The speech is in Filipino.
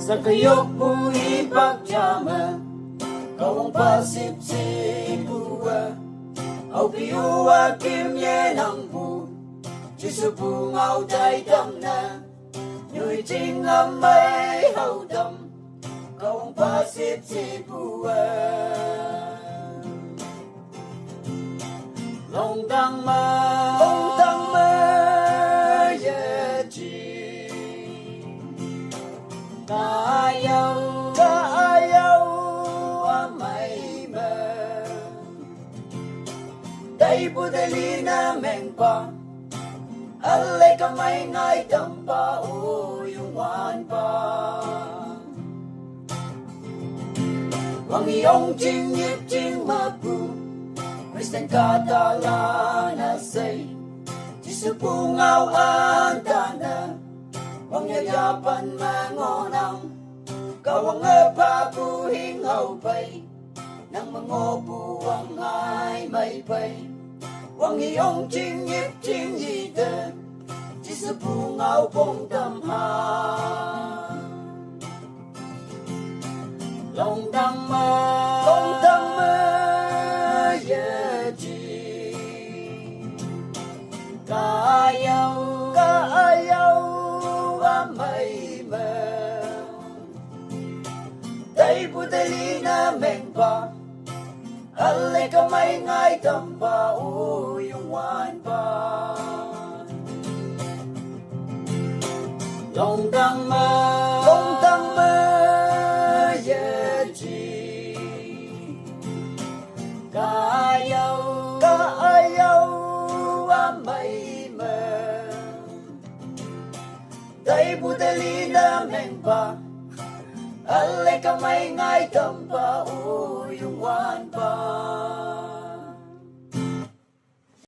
Sa kayok mo ipagtsama, kawang pasip-sipua, au piuwa kim yenang bu, jisupu ngao dai dam na, nyui jing amay hau dam, kawang pasip-sipua. Long dang ma ye ji, Ayaw amay ma, day budali na mengpa, alay kamay ngay dampa o yung wan pa. Wang iyong jing-yip jing mapu, Kristen katala na say, jisupungaw ang tana, wang yayapan mangonang, kawang pabuhing haupay, nang mangobuang ay may pay. Wang iyong jing-yip jing-yita, jisupungaw pong damhan. Long dang ma ye ji, Kaayaw amay ma, day budali na mengpa, alay kamay ngay dampa o yung wan pa. Long dang ma ye ji, Kaayaw amay ma, day budali na mengpa, alay kamay ngay dampa o yung wan pa.